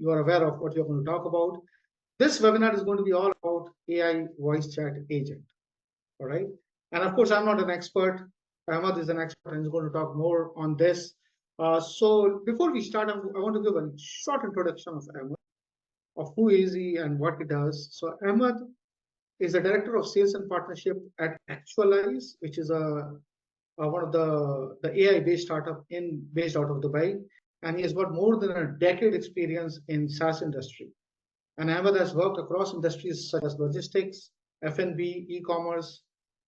you are aware of what you're going to talk about. This webinar is going to be all about AI voice chat agent. All right. And of course, I'm not an expert. Ahmad is an expert and is going to talk more on this. So before we start, I want to give a short introduction of Ahmad, of who is he and what he does. So Ahmad is the director of sales and partnership at Actualize, which is one of the AI-based startup based out of Dubai, and he has got more than a decade experience in SaaS industry. And Ahmed has worked across industries such as logistics, F&B, e-commerce,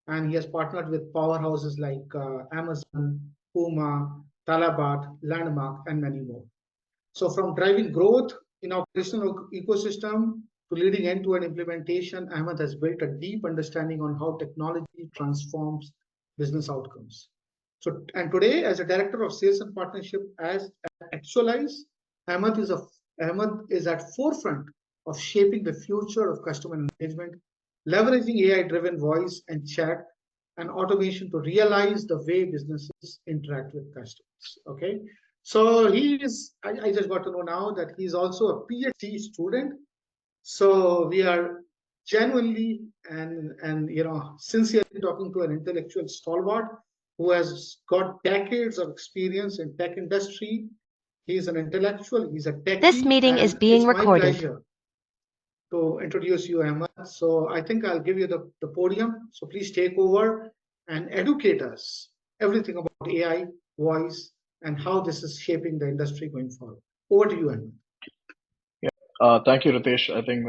and he has partnered with powerhouses like Amazon, Puma, Talabat, Landmark, and many more. So from driving growth in operational ecosystem to leading end-to-end implementation, Ahmed has built a deep understanding on how technology transforms business outcomes. So, and today, as a director of sales and partnership at Actualize, Ahmed is at forefront of shaping the future of customer engagement, leveraging AI-driven voice and chat and automation to realize the way businesses interact with customers. Okay, so I just got to know now that he's also a PhD student. So we are genuinely and sincerely talking to an intellectual stalwart who has got decades of experience in tech industry. He's an intellectual, he's a techie. This meeting is being recorded. It's my pleasure to introduce you, Ahmed. So I think I'll give you the podium. So please take over and educate us everything about AI, voice, and how this is shaping the industry going forward. Over to you, Ahmed. Thank you, Ritesh. I think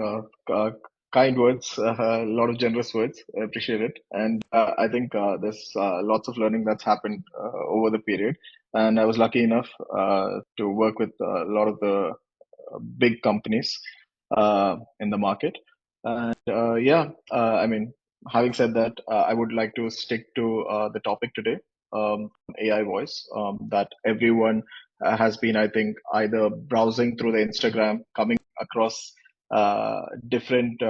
kind words, a lot of generous words. I appreciate it. And I think there's lots of learning that's happened over the period. And I was lucky enough to work with a lot of the big companies in the market. And I mean, having said that, I would like to stick to the topic today, AI voice, that everyone has been, I think, either browsing through the Instagram, coming across different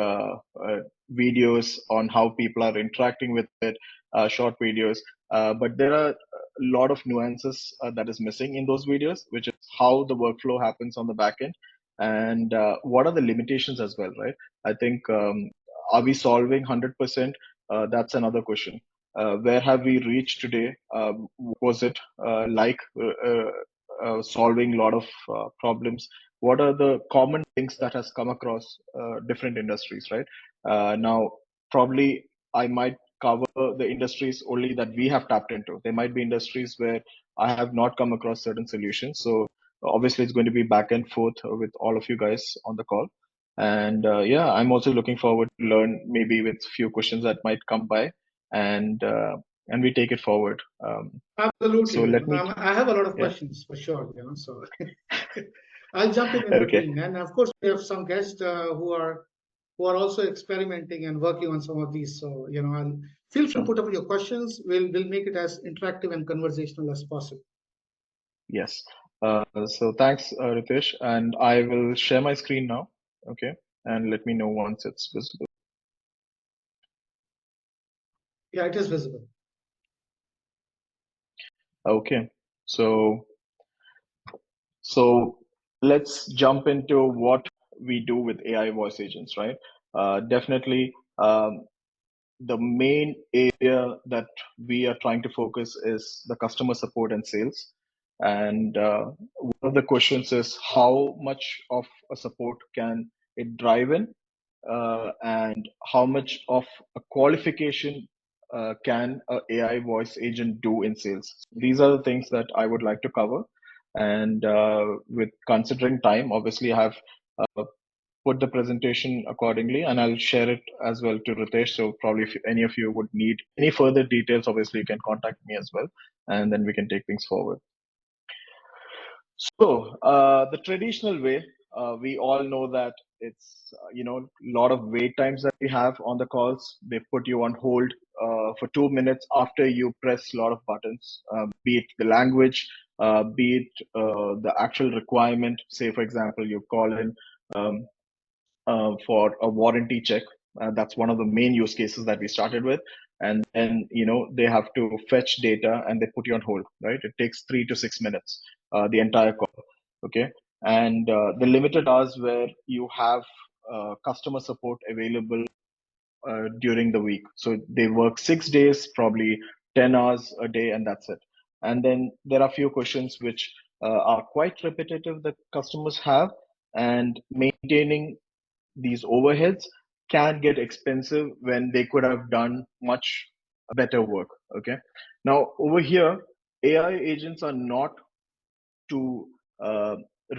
videos on how people are interacting with it, short videos. But there are a lot of nuances that is missing in those videos, which is how the workflow happens on the back end and what are the limitations as well, right? I think, are we solving 100%? That's another question. Where have we reached today? Was it solving a lot of problems? What are the common things that has come across different industries, right? Now, probably I might cover the industries only that we have tapped into. There might be industries where I have not come across certain solutions. So obviously it's going to be back and forth with all of you guys on the call. And I'm also looking forward to learn maybe with few questions that might come by and we take it forward. Absolutely. So let me. I have a lot of questions for sure. So I'll jump in between. And of course, we have some guests who are also experimenting and working on some of these. So I'll feel free to put up your questions. We'll make it as interactive and conversational as possible. Yes. So thanks, Ritesh, and I will share my screen now. Okay, and let me know once it's visible. Yeah, it is visible. Okay, so let's jump into what we do with AI voice agents, right? Definitely, the main area that we are trying to focus is the customer support and sales. And one of the questions is how much of a support can it drive in, and how much of a qualification can a AI voice agent do in sales? These are the things that I would like to cover. And with considering time, obviously I have put the presentation accordingly, and I'll share it as well to Ritesh. So probably if any of you would need any further details, obviously you can contact me as well, and then we can take things forward. So the traditional way, we all know that it's a lot of wait times that we have on the calls. They put you on hold for 2 minutes after you press a lot of buttons, be it the language, be it the actual requirement. Say, for example, you call in for a warranty check. That's one of the main use cases that we started with. And then, they have to fetch data and they put you on hold, right? It takes 3 to 6 minutes, the entire call. Okay. and the limited hours where you have customer support available during the week. So they work 6 days, probably 10 hours a day, and that's it. And then there are a few questions which are quite repetitive that customers have, and maintaining these overheads can get expensive when they could have done much better work. Okay. Now, over here, AI agents are not to uh,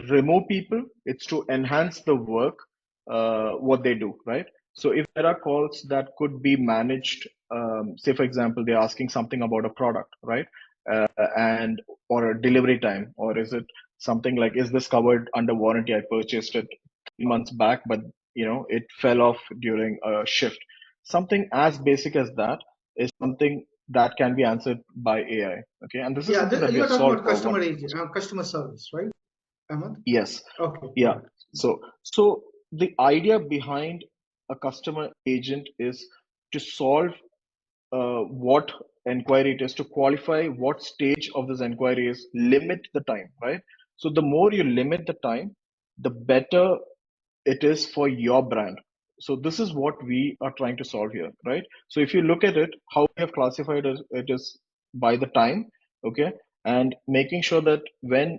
remove people, it's to enhance the work, what they do, right? So if there are calls that could be managed, say for example, they're asking something about a product, right? And or a delivery time, or is it something like, is this covered under warranty? I purchased it 3 months back, but it fell off during a shift. Something as basic as that is something that can be answered by AI. Okay, and this is Yeah, something that we you're have talking solved about for one. customer service, right, Ahmed? Yes, Okay, yeah. got it. So the idea behind a customer agent is to solve what inquiry it is, to qualify what stage of this inquiry is, limit the time, right? So the more you limit the time, the better it is for your brand. So this is what we are trying to solve here, right? So if you look at it, how we have classified it is by the time, okay, and making sure that when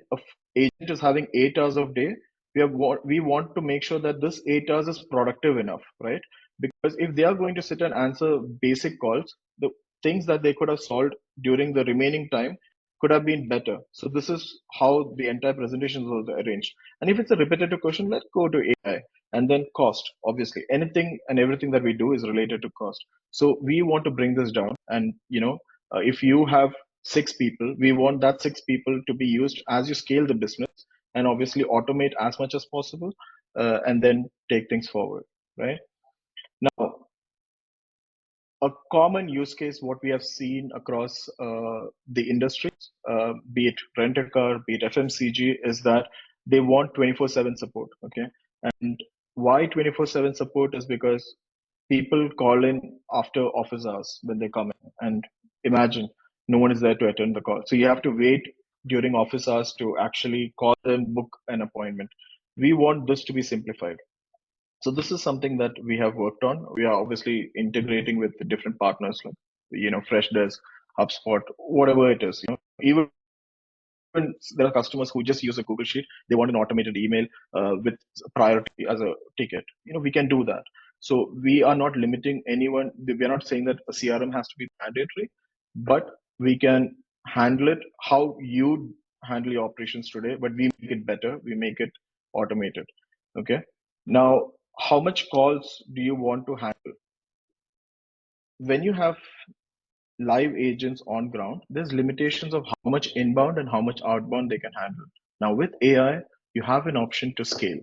agent is having 8 hours of day, we want to make sure that this 8 hours is productive enough, right? Because if they are going to sit and answer basic calls, the things that they could have solved during the remaining time could have been better. So this is how the entire presentation was arranged. And if it's a repetitive question, let's go to AI. And then cost, obviously. Anything and everything that we do is related to cost. So we want to bring this down. And, if you have 6 people, we want that 6 people to be used as you scale the business, and obviously automate as much as possible, and then take things forward, right? Now, a common use case, what we have seen across the industries, be it rent a car, be it FMCG, is that they want 24/7 support. Okay. And why 24/7 support is because people call in after office hours when they come in. And imagine no one is there to attend the call. So you have to wait during office hours to actually call and book an appointment. We want this to be simplified. So this is something that we have worked on. We are obviously integrating with the different partners like, Freshdesk, HubSpot, whatever it is. Even there are customers who just use a Google Sheet. They want an automated email with priority as a ticket. We can do that. So we are not limiting anyone. We are not saying that a CRM has to be mandatory, but we can handle it how you handle your operations today, but we make it better. We make it automated. Okay. Now, how much calls do you want to handle? When you have live agents on ground, there's limitations of how much inbound and how much outbound they can handle. Now with AI, you have an option to scale.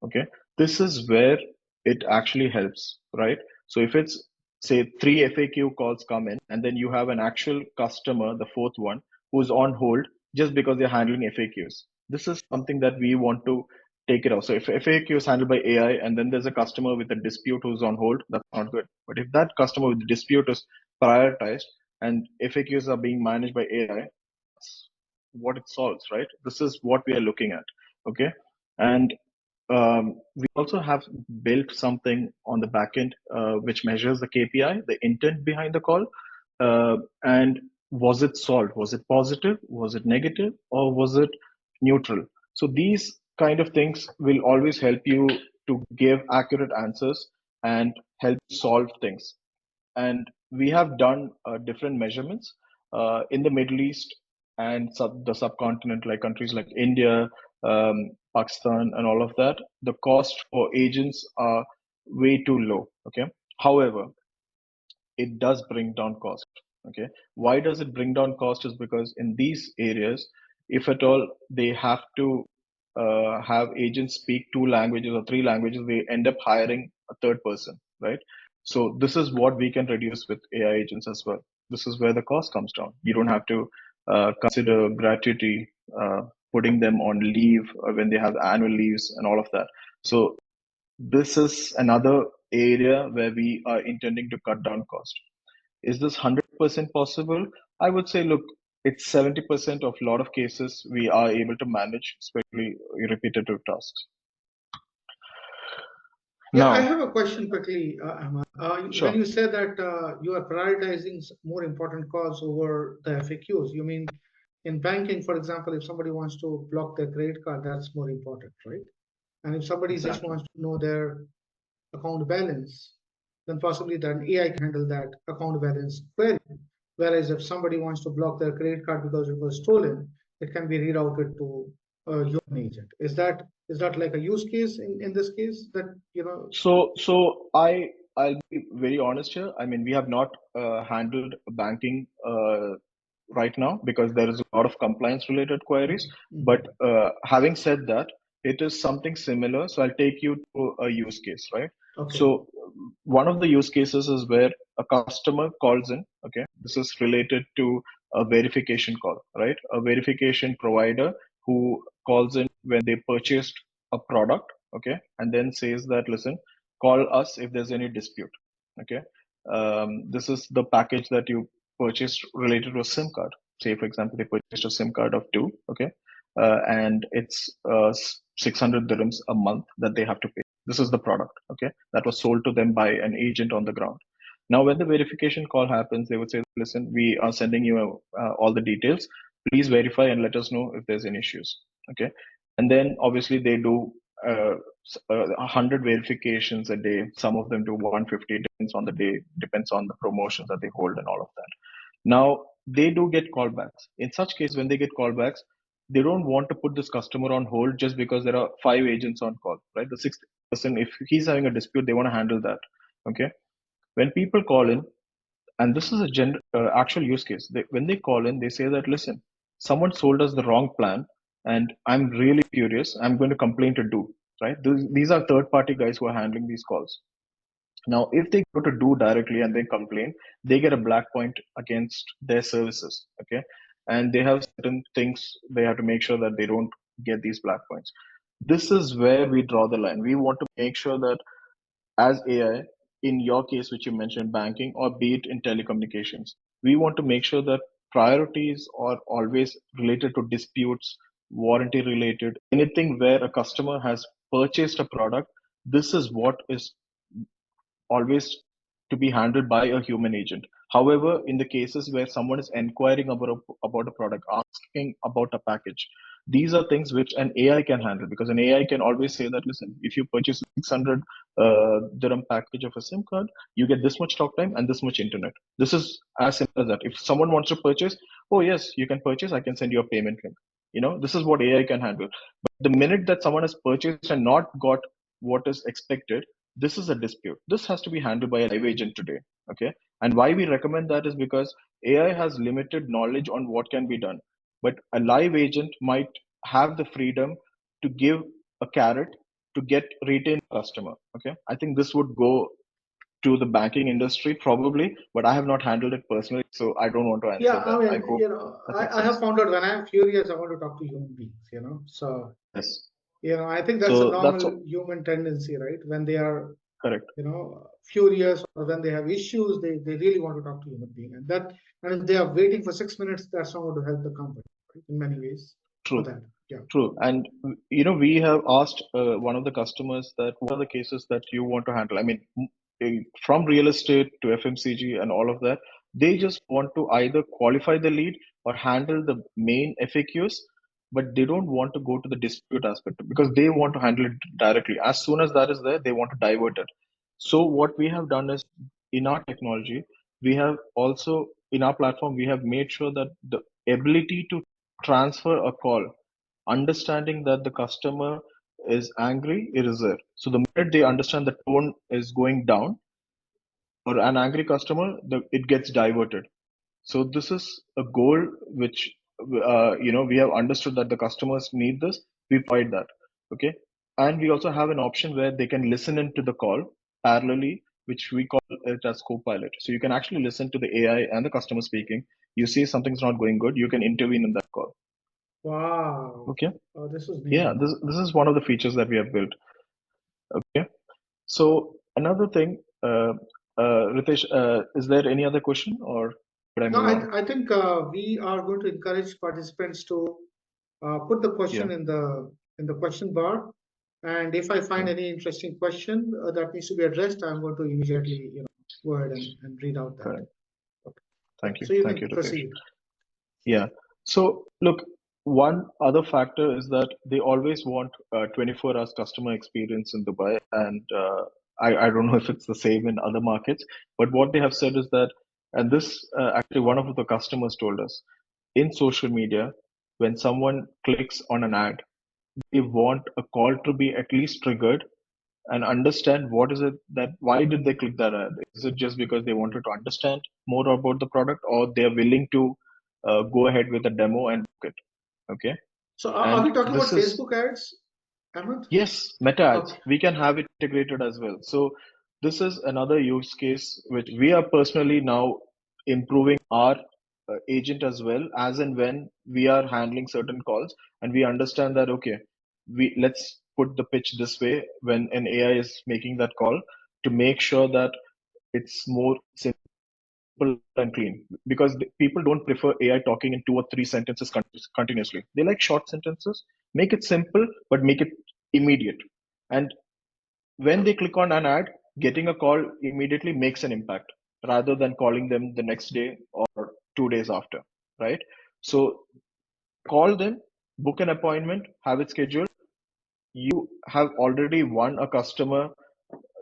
Okay. This is where it actually helps, right? So if it's say 3 FAQ calls come in, and then you have an actual customer, the fourth one, who's on hold just because they're handling FAQs. This is something that we want to take it off. So if FAQ is handled by AI and then there's a customer with a dispute who's on hold, that's not good. But if that customer with the dispute is prioritized and FAQs are being managed by AI, that's what it solves, right? This is what we are looking at. Okay. And we also have built something on the back end which measures the KPI, the intent behind the call, and was it solved? Was it positive? Was it negative? Or was it neutral? So these kind of things will always help you to give accurate answers and help solve things. And we have done different measurements in the Middle East and the subcontinent, like countries like India, Pakistan, and all of that. The cost for agents are way too low. Okay. However, it does bring down cost. Okay. Why does it bring down cost? Is because in these areas, if at all they have to have agents speak 2 languages or 3 languages, they end up hiring a third person, right? So this is what we can reduce with AI agents as well. This is where the cost comes down. You don't have to consider gratuity, putting them on leave when they have annual leaves and all of that. So this is another area where we are intending to cut down cost. Is this 100% possible? I would say, look, it's 70% of a lot of cases we are able to manage, especially repetitive tasks. Yeah, I Now, have a question quickly, Ahmad. When sure, you say that you are prioritizing more important calls over the FAQs, you mean in banking, for example, if somebody wants to block their credit card, that's more important, right? And if somebody just exactly. wants to know their account balance, then possibly then AI can handle that account balance query. Whereas if somebody wants to block their credit card because it was stolen, it can be rerouted to a human agent. Is that like a use case in this case that you know? So I'll be very honest here. I mean, we have not handled banking right now because there is a lot of compliance related queries. But Mhm. having said that, it is something similar. So I'll take you to a use case, right? Okay, So one of the use cases is where a customer calls in. Okay, this is related to a verification call, right? A verification provider who calls in when they purchased a product, okay, and then says that, listen, call us if there's any dispute. Okay, this is the package that you purchased related to a SIM card. Say, for example, they purchased a SIM card of two, okay, and it's 600 dirhams a month that they have to pay. This is the product, okay, that was sold to them by an agent on the ground. Now, when the verification call happens, they would say, listen, we are sending you all the details. Please verify and let us know if there's any issues, okay? And then obviously they do 100 verifications a day. Some of them do 150, depends on the day, depends on the promotions that they hold and all of that. Now, they do get callbacks. In such case, when they get callbacks, they don't want to put this customer on hold just because there are five agents on call, right? The sixth person, if he's having a dispute, they want to handle that. Okay. When people call in, and this is a actual use case, when they call in, they say that, listen, someone sold us the wrong plan, and I'm really furious. I'm going to complain to do, right? These are third party guys who are handling these calls. Now, if they go to do directly and they complain, they get a black point against their services. Okay. And they have certain things they have to make sure that they don't get these black points. This is where we draw the line. We want to make sure that as AI, in your case, which you mentioned, banking, or be it in telecommunications, we want to make sure that priorities are always related to disputes, warranty related, anything where a customer has purchased a product. This is what is always to be handled by a human agent. However, in the cases where someone is inquiring about a product, asking about a package, these are things which an AI can handle because an AI can always say that, listen, if you purchase 600 dirham package of a SIM card, you get this much talk time and this much internet. This is as simple as that. If someone wants to purchase, oh, yes, you can purchase, I can send you a payment link. This is what AI can handle. But the minute that someone has purchased and not got what is expected, this is a dispute. This has to be handled by a live agent today. Okay. And why we recommend that is because AI has limited knowledge on what can be done. But a live agent might have the freedom to give a carrot to get retain customer. Okay. I think this would go to the banking industry probably, but I have not handled it personally, so I don't want to Yeah, answer I that. I mean, hope that makes I have sense. found out when I'm furious, I want to talk to human beings. So, Yes. I think that's a So that's normal human tendency, right? When they are, correct. furious or when they have issues, they really want to talk to human being. And if they are waiting for 6 minutes, that's not going to help the company, right? In many ways for True. that. Yeah. True. And we have asked one of the customers that what are the cases that you want to handle? I mean, from real estate to FMCG and all of that, they just want to either qualify the lead or handle the main FAQs, but they don't want to go to the dispute aspect because they want to handle it directly. As soon as that is there, they want to divert it. So what we have done is in our technology, we have also in our platform, we have made sure that the ability to transfer a call, understanding that the customer is angry, it is there. So the minute they understand the tone is going down or an angry customer, it gets diverted. So this is a goal which we have understood that the customers need this. We provide that, okay, and we also have an option where they can listen into the call parallelly, which we call it as co-pilot. So you can actually listen to the AI and the customer speaking. You see something's not going good, you can intervene in that call. Wow. Okay. Oh, this is Yeah, new. this is one of the features that we have built. Okay. So another thing, Ritesh, is there any other question or? Should I No, move on? I think we are going to encourage participants to put the Yeah. question in the question bar, and if I find Yeah. any interesting question that needs to be addressed, I'm going to immediately go ahead and read out that. Correct. Okay. Yeah. Thank you. So you Thank you, can Ritesh. proceed. Yeah. So look, one other factor is that they always want 24 hours customer experience in Dubai, and I don't know if it's the same in other markets, but what they have said is that, and this actually one of the customers told us, in social media, when someone clicks on an ad, they want a call to be at least triggered and understand what is it that why did they click that ad? Is it just because they wanted to understand more about the product, or they're willing to go ahead with a demo and book it? Okay, So are and we talking about this is Facebook ads, Ahmed? yes, meta ads. Okay. We can have it integrated as well. So this is another use case which we are personally now improving our agent as well, as and when we are handling certain calls and we understand that okay, we let's put the pitch this way when an AI is making that call to make sure that it's more simple and clean, because people don't prefer AI talking in 2 or 3 sentences continuously. They like short sentences. Make it simple, but make it immediate. And when they click on an ad, getting a call immediately makes an impact rather than calling them the next day or 2 days after, right? So call them, book an appointment, have it scheduled. You have already won a customer,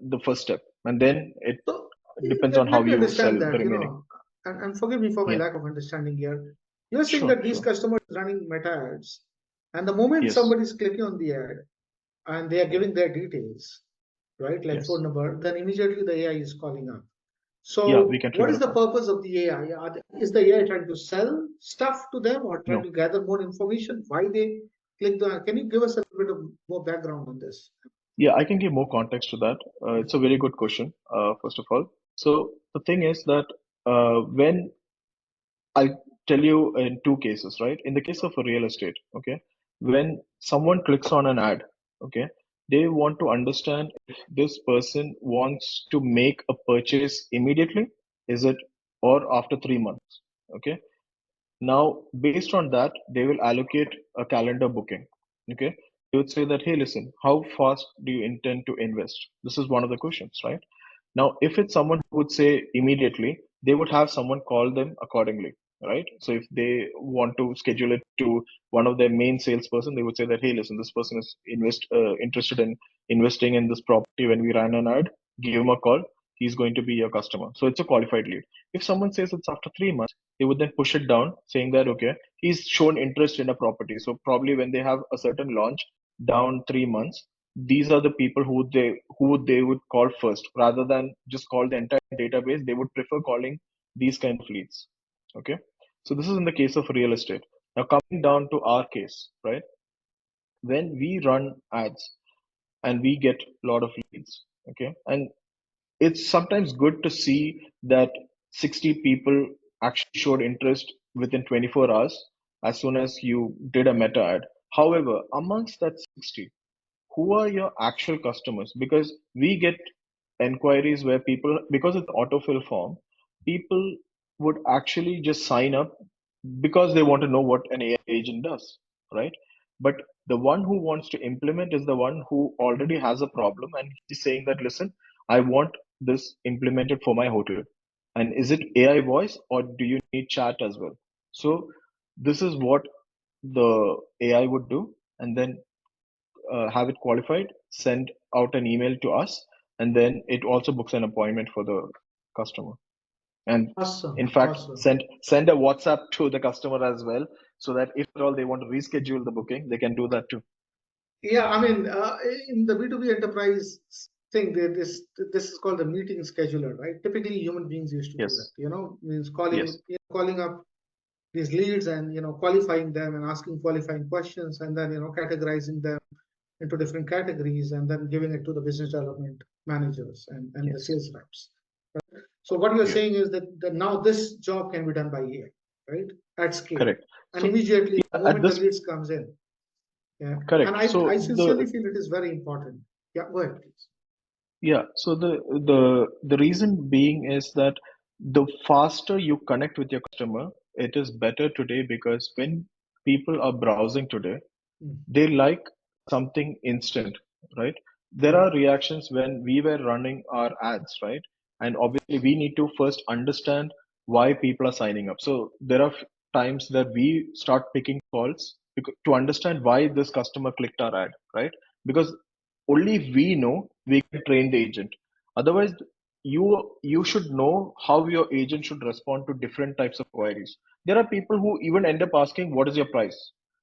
the first step, and then it So depends on let how me you understand sell the that, remaining. and forgive me for my Yeah, lack of understanding here. You're saying sure, that these sure. customers running meta ads, and the moment Yes, somebody is clicking on the ad and they are yeah, giving their details, right, like phone yes. number, then immediately the AI is calling up. Yeah, we So can what trigger is a the call. purpose of the AI? Is the AI trying to sell stuff to them or trying No. to gather more information? Why they click the? Can you give us a little bit of more background on this? Yeah, I can give more context to that. It's a very good question, first of all. So the thing is that when I'll tell you in two cases, right? In the case of a real estate, okay, when someone clicks on an ad, okay, they want to understand if this person wants to make a purchase immediately, is it, or after 3 months, okay? Now, based on that, they will allocate a calendar booking. Okay. They would say that, hey, listen, how fast do you intend to invest? This is one of the questions, right? Now, if it's someone who would say immediately, they would have someone call them accordingly, right? So if they want to schedule it to one of their main salesperson, they would say that, hey, listen, this person is interested in investing in this property when we ran an ad. Give him a call. He's going to be your customer. So it's a qualified lead. If someone says it's after 3 months, they would then push it down, saying that okay, he's shown interest in a property. So probably when they have a certain launch down 3 months, these are the people who they would call first, rather than just call the entire database. They would prefer calling these kind of leads. Okay, so this is in the case of real estate. Now coming down to our case, right? When we run ads and we get a lot of leads, okay, and it's sometimes good to see that 60 people actually showed interest within 24 hours as soon as you did a meta ad. However, amongst that 60, who are your actual customers? Because we get enquiries where people, because it's autofill form, people would actually just sign up because they want to know what an AI agent does, right? But the one who wants to implement is the one who already has a problem and he's saying that, listen, I want this implemented for my hotel. And is it AI voice or do you need chat as well? So this is what the AI would do. And then have it qualified, send out an email to us, and then it also books an appointment for the customer. And in Awesome, fact, awesome. send a WhatsApp to the customer as well, so that if at all they want to reschedule the booking, they can do that too. Yeah, I mean, in the B2B enterprise thing, this is called the meeting scheduler, right? Typically, human beings used to do that. Yes, Means yes, calling up these leads and qualifying them and asking qualifying questions and then categorizing them into different categories and then giving it to the business development managers and the yes, sales reps. So what you're yeah, saying is that now this job can be done by AI, right? At scale. correct. And So immediately the yeah, at moment the this, leads comes in. Yeah. And correct. I So sincerely feel it is very important. Yeah, go ahead, please. the reason being is that the faster you connect with your customer, it is better today because when people are browsing today, Mm. they like something instant, right? There Right. are reactions when we were running our ads, right? And obviously, we need to first understand why people are signing up. So there are times that we start picking calls to understand why this customer clicked our ad, right? Because only if we know, we can train the agent. Otherwise, you should know how your agent should respond to different types of queries. There are people who even end up asking, "What is your price?"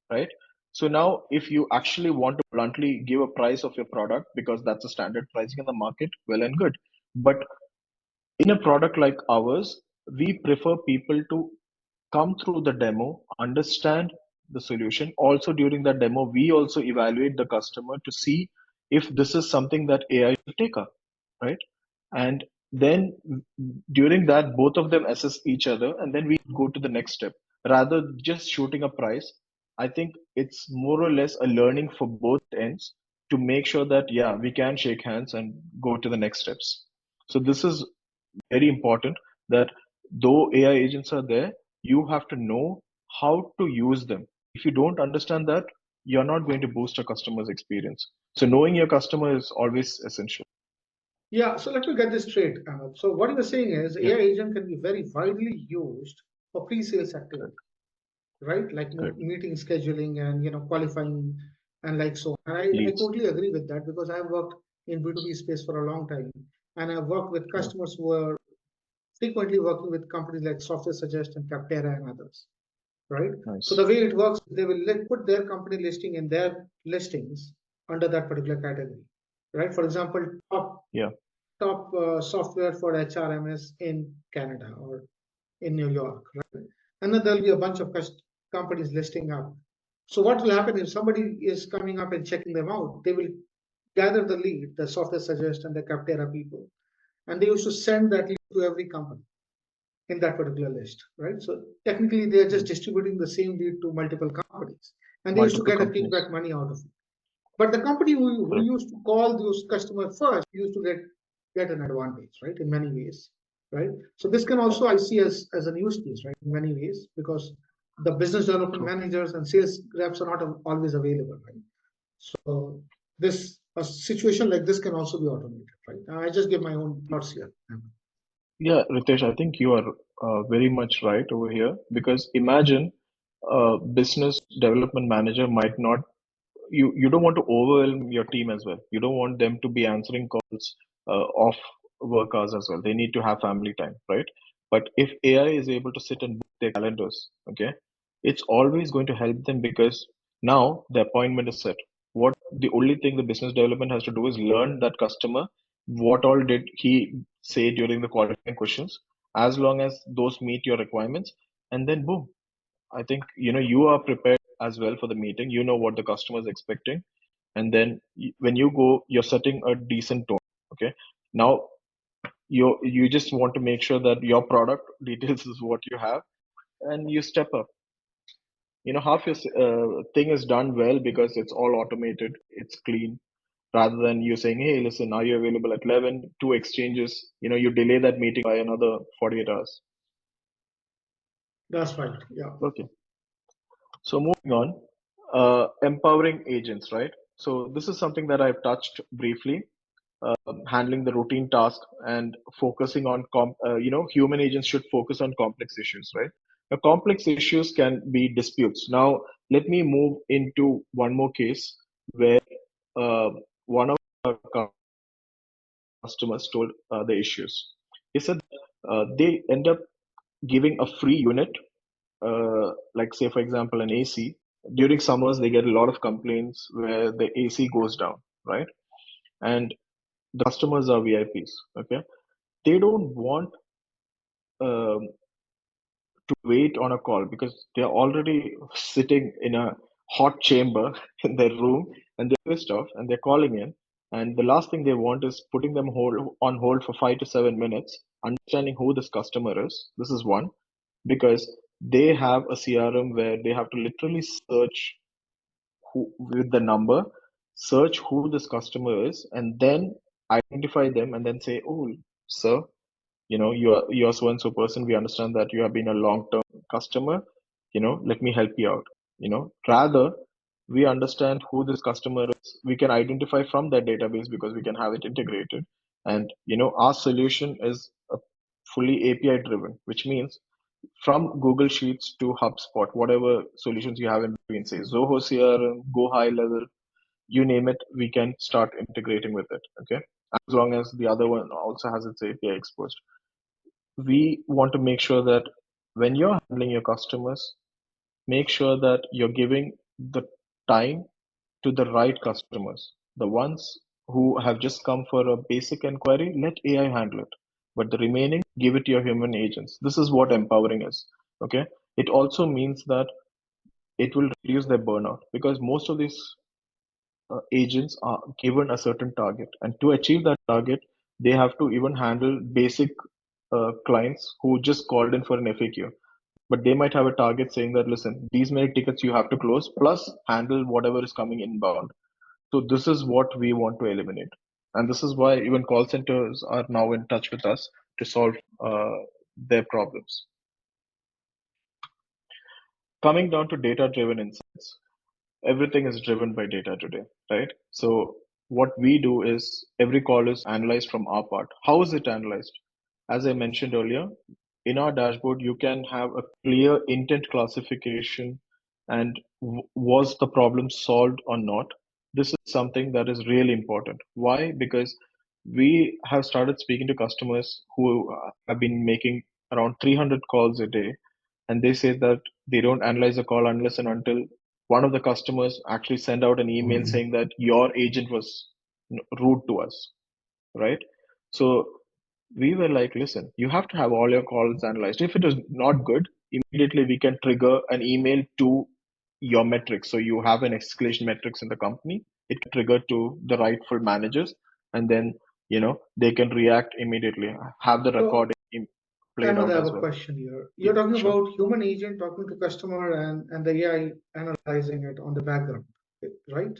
Right? So now, if you actually want to bluntly give a price of your product because that's a standard pricing in the market, well and good. But in a product like ours, we prefer people to come through the demo, understand the solution. Also, during that demo, we also evaluate the customer to see if this is something that AI should take up, right? And then during that, both of them assess each other, and then we go to the next step. Rather just shooting a price, I think it's more or less a learning for both ends to make sure that yeah, we can shake hands and go to the next steps. So this is very important that though AI agents are there, you have to know how to use them. If you don't understand that, you're not going to boost a customer's experience. So knowing your customer is always essential. Yeah, so let me get this straight, Ahmed. So what you're saying is Yeah, AI agent can be very widely used for pre-sales correct, activity, right? Like correct. meeting scheduling and qualifying and like so. And I Leads. totally agree with that because I've worked in B2B space for a long time and I've worked with Yeah, customers who are frequently working with companies like Software Suggest and Capterra and others, right? So the nice. way it works, they will put their company listing in their listings under that particular category, right? For example, Yeah, top software for HRMS in Canada or in New York, right? And then there'll be a bunch of companies listing up. So what will happen if somebody is coming up and checking them out? They will gather the lead, the Software Suggest and the Capterra people, and they used to send that lead to every company in that particular list, right? So technically, they are just mm, distributing the same lead to multiple companies, and they used to multiple get a companies. kickback money out of it. But the company who Correct. used to call those customers first used to get an advantage, right? In many ways, right? So this can also I see as an use case, right? In many ways, because the business development True. managers and sales reps are not always available, right? So this a situation like this can also be automated, right? I just give my own thoughts here. Yeah, Ritesh, I think you are very much right over here because imagine a business development manager might not you don't want to overwhelm your team as well. You don't want them to be answering calls off work hours as well. They need to have family time, right? But if AI is able to sit and book their calendars, okay, it's always going to help them because now the appointment is set. What the only thing the business development has to do is learn that customer, what all did he say during the qualifying questions, as long as those meet your requirements, and then boom, I think you are prepared as well for the meeting. You know what the customer is expecting, and then when you go, you're setting a decent tone. Okay, now you just want to make sure that your product details is what you have, and you step up. Half your thing is done well because it's all automated, it's clean. Rather than you saying, "Hey, listen, are you available at 11?" Two exchanges. You delay that meeting by another 48 hours. That's right. Yeah. Okay. So moving on, empowering agents, right? So this is something that I've touched briefly, handling the routine task and focusing on, human agents should focus on complex issues, right? Now, complex issues can be disputes. Now, let me move into one more case where one of our customers told the issues. He said they end up giving a free unit like say for example an AC. During summers they get a lot of complaints where the AC goes down, right? And the customers are VIPs. Okay, they don't want um, to wait on a call because they're already sitting in a hot chamber in their room and they're pissed off and they're calling in, and the last thing they want is putting them on hold for 5 to 7 minutes understanding who this customer is. This is one, because they have a CRM where they have to literally search with the number, search who this customer is, and then identify them and then say, "Oh, sir, you're so and so person. We understand that you have been a long-term customer. Let me help you out. Rather, we understand who this customer is. We can identify from that database because we can have it integrated. And our solution is fully API driven, which means from Google Sheets to HubSpot, whatever solutions you have in between, say Zoho CRM, Go High Level, you name it, we can start integrating with it. Okay, as long as the other one also has its API exposed. We want to make sure that when you're handling your customers, make sure that you're giving the time to the right customers. The ones who have just come for a basic inquiry, let AI handle it. But the remaining, give it to your human agents. This is what empowering is. Okay. It also means that it will reduce their burnout because most of these agents are given a certain target. And to achieve that target, they have to even handle basic clients who just called in for an FAQ, but they might have a target saying that, listen, these many tickets you have to close plus handle whatever is coming inbound. So this is what we want to eliminate, and this is why even call centers are now in touch with us to solve their problems. Coming down to data driven insights, everything is driven by data today, right? So what we do is every call is analyzed from our part. How is it analyzed? As I mentioned earlier, in our dashboard, you can have a clear intent classification and was the problem solved or not. This is something that is really important. Why? Because we have started speaking to customers who have been making around 300 calls a day, and they say that they don't analyze a call unless and until one of the customers actually send out an email saying that your agent was rude to us, right? So we were like, listen, you have to have all your calls analyzed. If it is not good, immediately we can trigger an email to your metrics. So you have an escalation metrics in the company. It can trigger to the rightful managers, and then they can react immediately. Have the So, recording played Ahmed, I out have as a well. question here. Yeah, You're talking sure. about human agent talking to customer and the AI analyzing it on the background, right?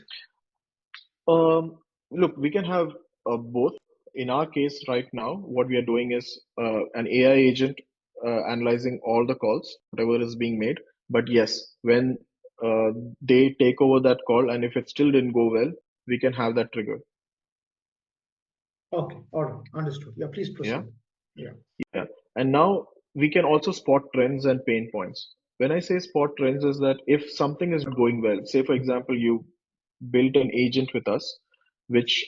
Um, Look, we can have both. In our case, right now, what we are doing is an AI agent analyzing all the calls, whatever is being made. But yes, when uh, they take over that call, and if it still didn't go well, we can have that trigger. Okay, all right, understood. Yeah, please Yeah. proceed. Yeah. Yeah. And now we can also spot trends and pain points. When I say spot trends, is that if something is not going well, say for example, you built an agent with us, which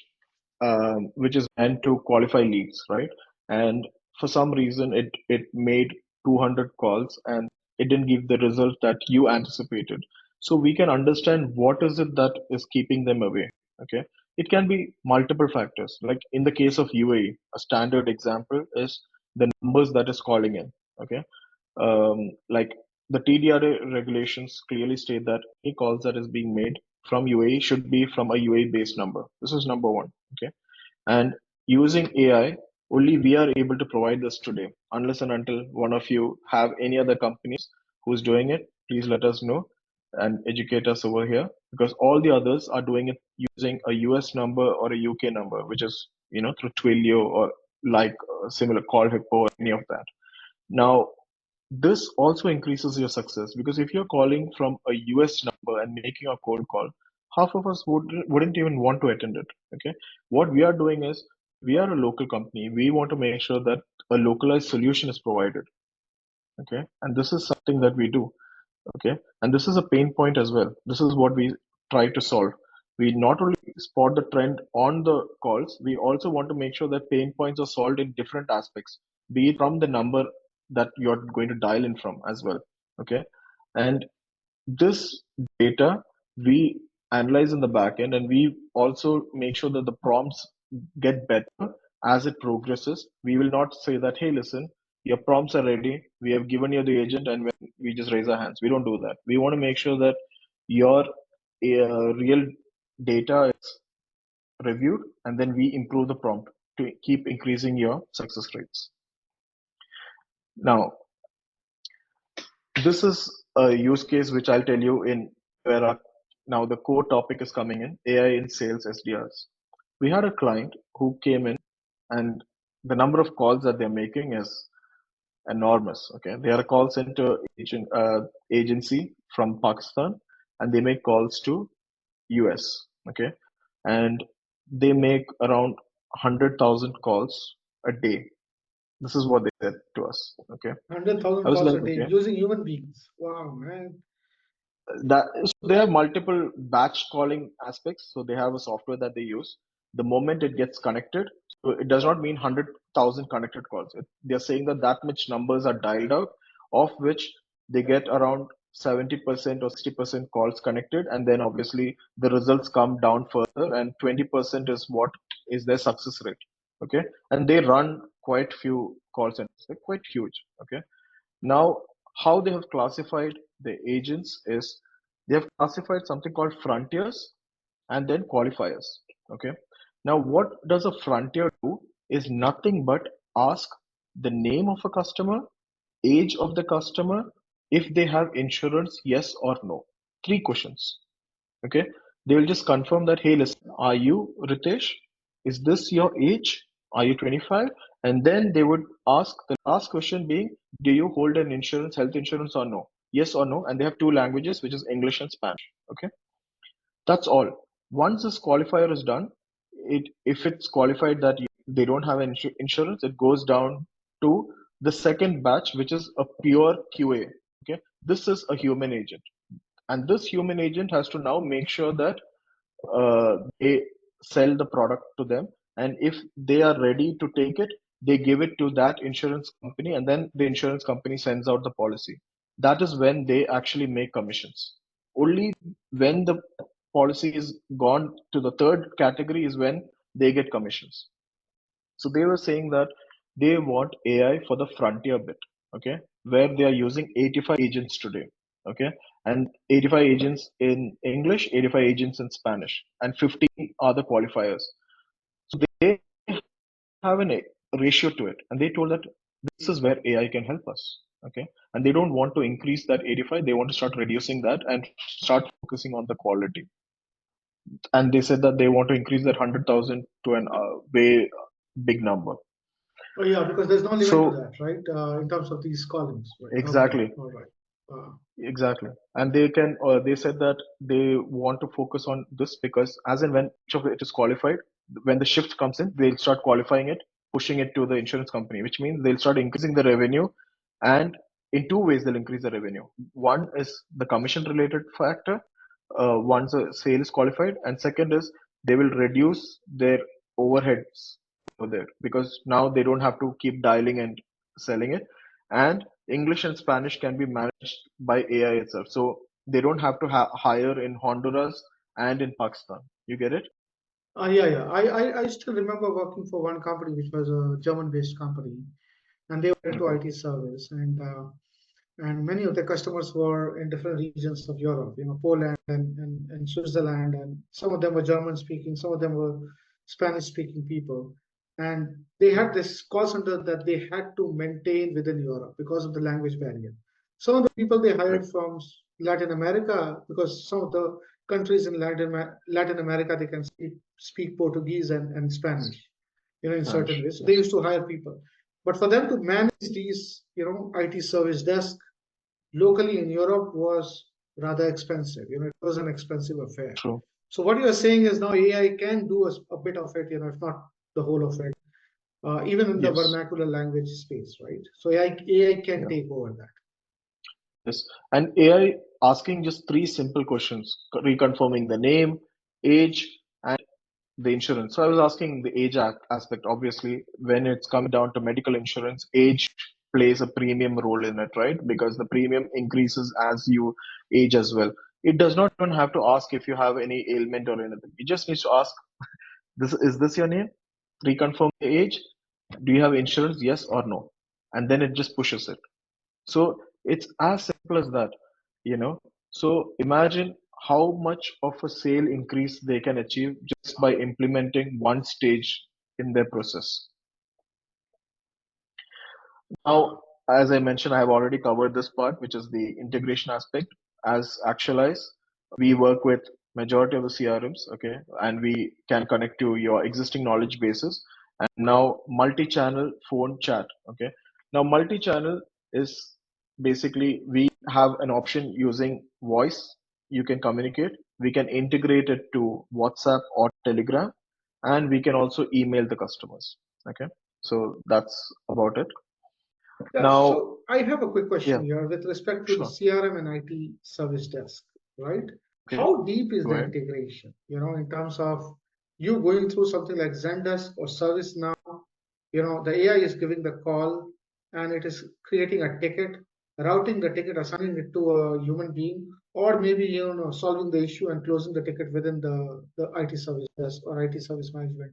which is meant to qualify leads, right? And for some reason, it made 200 calls and it didn't give the result that you anticipated. So we can understand what is it that is keeping them away. Okay, it can be multiple factors. Like in the case of UAE, a standard example is the numbers that is calling in. Okay, like the TDRA regulations clearly state that any calls that is being made from UAE should be from a UAE based number. This is number one. Okay, and using AI, only we are able to provide this today. Unless and until one of you have any other companies who's doing it, please let us know and educate us over here, because all the others are doing it using a US number or a UK number, which is through Twilio or like similar Call Hippo or any of that. Now, this also increases your success because if you're calling from a US number and making a cold call, half of us wouldn't even want to attend it. Okay. What we are doing is we are a local company. We want to make sure that a localized solution is provided. Okay. And this is something that we do. Okay. And this is a pain point as well. This is what we try to solve. We not only spot the trend on the calls, we also want to make sure that pain points are solved in different aspects, be it from the number that you're going to dial in from as well. Okay. And this data we analyze in the back end, and we also make sure that the prompts get better as it progresses. We will not say that, hey, listen, your prompts are ready, we have given you the agent, and when we just raise our hands. We don't do that. We want to make sure that your real data is reviewed, and then we improve the prompt to keep increasing your success rates. Now, this is a use case which I'll tell you in where now the core topic is coming in AI in sales SDRs. We had a client who came in and the number of calls that they're making is enormous. Okay, they are a call center agency from Pakistan, and they make calls to US. Okay, and they make around 100,000 calls a day. This is what they said to us. Okay, I 100,000 was calls like, a day okay, using human beings. Wow, man. that so they have multiple batch calling aspects. So they have a software that they use. The moment it gets connected, so it does not mean 100,000 connected calls. They're saying that that much numbers are dialed out, of which they get around 70% or 60% calls connected, and then obviously the results come down further, and 20% is what is their success rate. Okay, and they run quite few call centers. They're quite huge. Okay, now, how they have classified the agents is they have classified something called frontiers and then qualifiers. Okay. Now, what does a frontier do is nothing but ask the name of a customer, age of the customer, if they have insurance, yes or no. Three questions. Okay, they will just confirm that, hey, listen, are you Ritesh? Is this your age? Are you 25? And then they would ask the last question being, do you hold an insurance, health insurance or no? Yes or no. And they have two languages, which is English and Spanish. Okay, that's all. Once this qualifier is done, if it's qualified that they don't have an insurance, it goes down to the second batch, which is a pure QA. Okay, this is a human agent, and this human agent has to now make sure that they sell the product to them, and if they are ready to take it, they give it to that insurance company, and then the insurance company sends out the policy. That is when they actually make commissions. Only when the policy is gone to the third category is when they get commissions. So they were saying that they want AI for the frontier bit, okay, where they are using 85 agents today, okay, and 85 agents in English, 85 agents in Spanish, and 50 are the qualifiers. So they have a ratio to it, and they told that this is where AI can help us, okay, and they don't want to increase that 85, they want to start reducing that and start focusing on the quality. And they said that they want to increase that 100,000 to an way big number. Oh, yeah, because there's no limit to So that, right? In terms of these callings, right? Okay, exactly, all right. exactly. And they can, they said that they want to focus on this because as and when each of it is qualified, when the shift comes in, they'll start qualifying it, pushing it to the insurance company, which means they'll start increasing the revenue. And in two ways, they'll increase the revenue. One is the commission related factor, once a sale is qualified, and second is they will reduce their overheads over there because now they don't have to keep dialing and selling it. And English and Spanish can be managed by AI itself. So they don't have to hire in Honduras and in Pakistan. You get it? Yeah, yeah. I still remember working for one company, which was a German-based company, and they were into Okay. IT service, and many of the customers were in different regions of Europe, Poland and Switzerland, and some of them were German speaking, some of them were Spanish speaking people. And they had this call center that they had to maintain within Europe because of the language barrier. Some of the people they Right. hired from Latin America, because some of the countries in Latin America, they can speak Portuguese and Spanish, in certain Spanish. ways. So they Yes. used to hire people. But for them to manage these, IT service desk locally in Europe was rather expensive. It was an expensive affair. True. So what you are saying is now AI can do a bit of it, if not the whole of it, even in the Yes. vernacular language space, right? So AI can Yeah. take over that. Yes. And AI asking just three simple questions, reconfirming the name, age, and the insurance. So I was asking the age aspect. Obviously, when it's coming down to medical insurance, age plays a premium role in it, right? Because the premium increases as you age as well. It does not even have to ask if you have any ailment or anything. It just needs to ask, this is this your name? Reconfirm the age. Do you have insurance? Yes or no? And then it just pushes it. So it's as simple as that, you know. So imagine how much of a sale increase they can achieve just by implementing one stage in their process. Now, as I mentioned, I have already covered this part, which is the integration aspect. As Actualize, we work with majority of the CRMs, okay, and we can connect to your existing knowledge bases. And now multi-channel phone chat. Okay. Now multi-channel is basically we have an option using voice. You can communicate. We can integrate it to WhatsApp or Telegram, and we can also email the customers. Okay. So that's about it. Yeah, Now, so I have a quick yeah, question here with respect to the sure. CRM and IT service desk, right? Okay. How deep is Go the ahead. integration, in terms of you going through something like Zendesk or ServiceNow, the AI is giving the call and it is creating a ticket, routing the ticket, assigning it to a human being, or maybe, solving the issue and closing the ticket within the IT service desk or IT service management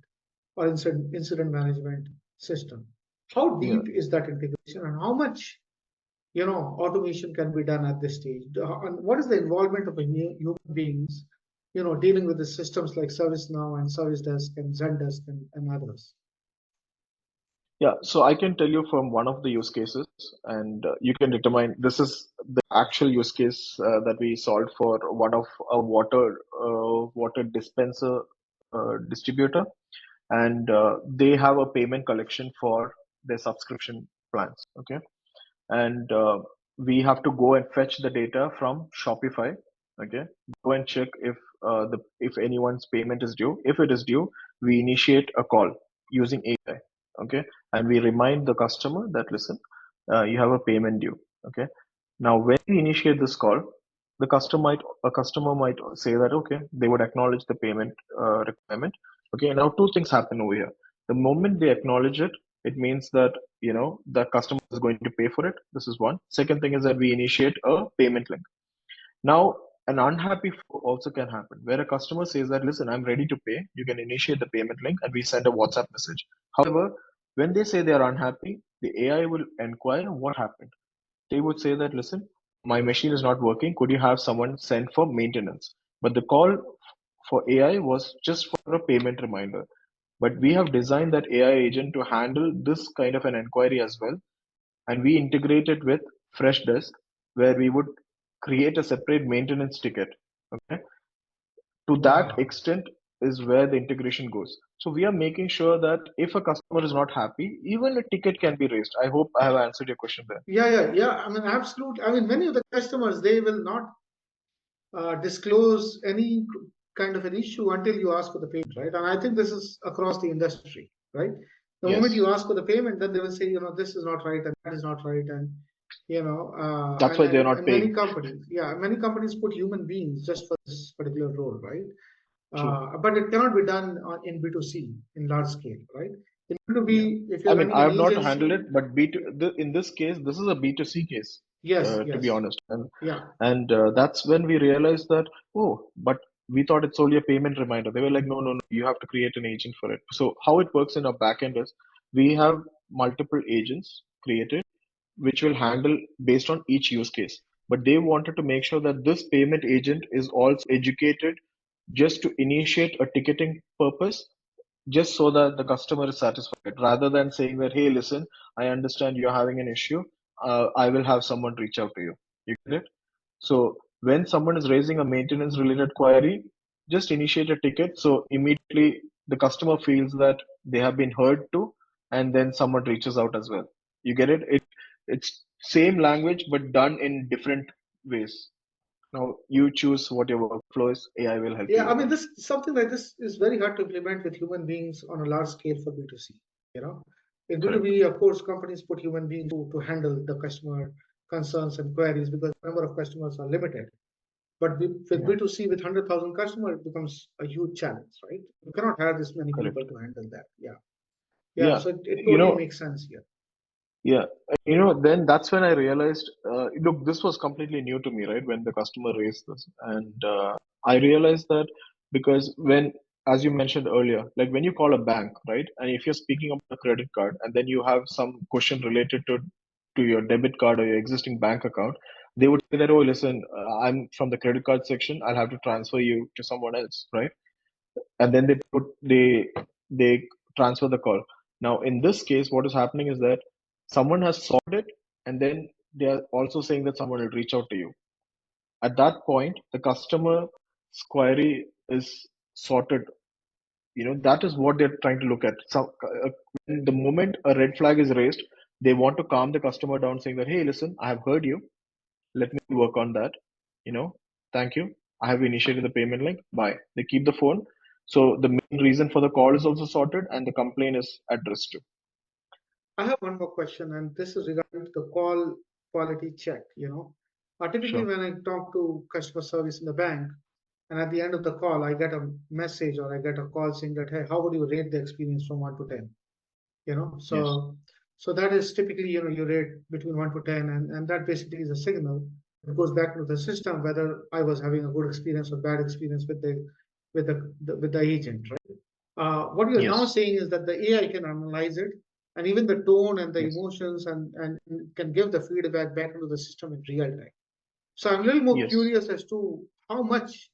or incident management system. How Yeah. deep is that integration and how much, automation can be done at this stage? And what is the involvement of human beings, dealing with the systems like ServiceNow and Service Desk and Zendesk and others? Yeah, so I can tell you from one of the use cases, and you can determine this is the actual use case that we solved for one of a water dispenser distributor, and they have a payment collection for their subscription plans. Okay, and we have to go and fetch the data from Shopify. Okay, go and check if anyone's payment is due. If it is due, we initiate a call using AI. Okay, and we remind the customer that listen, you have a payment due. Okay, now when we initiate this call, a customer might say that okay, they would acknowledge the payment requirement. Okay, now two things happen over here. The moment they acknowledge it, it means that the customer is going to pay for it. This is one. Second thing is that we initiate a payment link. Now, an unhappy flow also can happen where a customer says that, listen, I'm ready to pay. You can initiate the payment link and we send a WhatsApp message. However, when they say they are unhappy, the AI will inquire what happened. They would say that, listen, my machine is not working. Could you have someone send for maintenance? But the call for AI was just for a payment reminder. But we have designed that AI agent to handle this kind of an inquiry as well. And we integrate it with Freshdesk, where we would create a separate maintenance ticket. Okay. To that Wow. extent is where the integration goes. So we are making sure that if a customer is not happy, even a ticket can be raised. I hope I have answered your question there. Yeah, yeah, yeah. I mean, absolutely. I mean, many of the customers, they will not disclose any kind of an issue until you ask for the payment, right? And I think this is across the industry, right? The moment Yes. you ask for the payment, then they will say, this is not right and that is not right, and That's and why they're and not and many paying. companies, yeah, many companies put human beings just for this particular role, right? True. But it cannot be done in B2C in large scale, right? In Yeah. B2B, if I you're mean, running I an have not handled agency, it, but in this case, this is a B2C case, yes, to be yes, honest. And yeah. and that's when we realized that, oh, but we thought it's only a payment reminder. They were like, no, no, no, you have to create an agent for it. So how it works in our backend is we have multiple agents created, which will handle based on each use case. But they wanted to make sure that this payment agent is also educated just to initiate a ticketing purpose, just so that the customer is satisfied, rather than saying that, hey, listen, I understand you're having an issue. I will have someone reach out to you. You get it? So when someone is raising a maintenance related query, just initiate a ticket. So immediately the customer feels that they have been heard to, and then someone reaches out as well. You get it? It's same language but done in different ways. Now you choose what your workflow is. AI will help Yeah, you I with mean, that. this something like this is very hard to implement with human beings on a large scale for B2C. You know, in Correct. B2B, of course, companies put human beings to handle the customer concerns and queries because the number of customers are limited. But with Yeah. B2C, with 100,000 customers, it becomes a huge challenge, right? You cannot hire this many people Correct. to handle that. Yeah, yeah. Yeah. So it You totally know, makes sense here. Yeah, then that's when I realized, look, this was completely new to me, right? When the customer raised this, and I realized that because as you mentioned earlier, like when you call a bank, right, and if you're speaking about a credit card, and then you have some question related to your debit card or your existing bank account, they would say that, oh, listen, I'm from the credit card section, I'll have to transfer you to someone else, right? And then they transfer the call. Now, in this case, what is happening is that someone has solved it, and then they are also saying that someone will reach out to you. At that point, the customer query is sorted that is what they're trying to look at. So the moment a red flag is raised, they want to calm the customer down, saying that, hey, listen, I have heard you. Let me work on that. Thank you. I have initiated the payment link. Bye. They keep the phone. So the main reason for the call is also sorted and the complaint is addressed to. I have one more question, and this is regarding to the call quality check. Typically Sure. when I talk to customer service in the bank, and at the end of the call, I get a message or I get a call saying that, hey, how would you rate the experience from 1 to 10? Yes. So that is typically, you rate between 1 to 10, and that basically is a signal. It goes back to the system whether I was having a good experience or bad experience with the agent, right? What you're now Yes. saying is that the AI can analyze it, and even the tone and the Yes. emotions, and can give the feedback back into the system in real time. So I'm a little more Yes. curious as to how much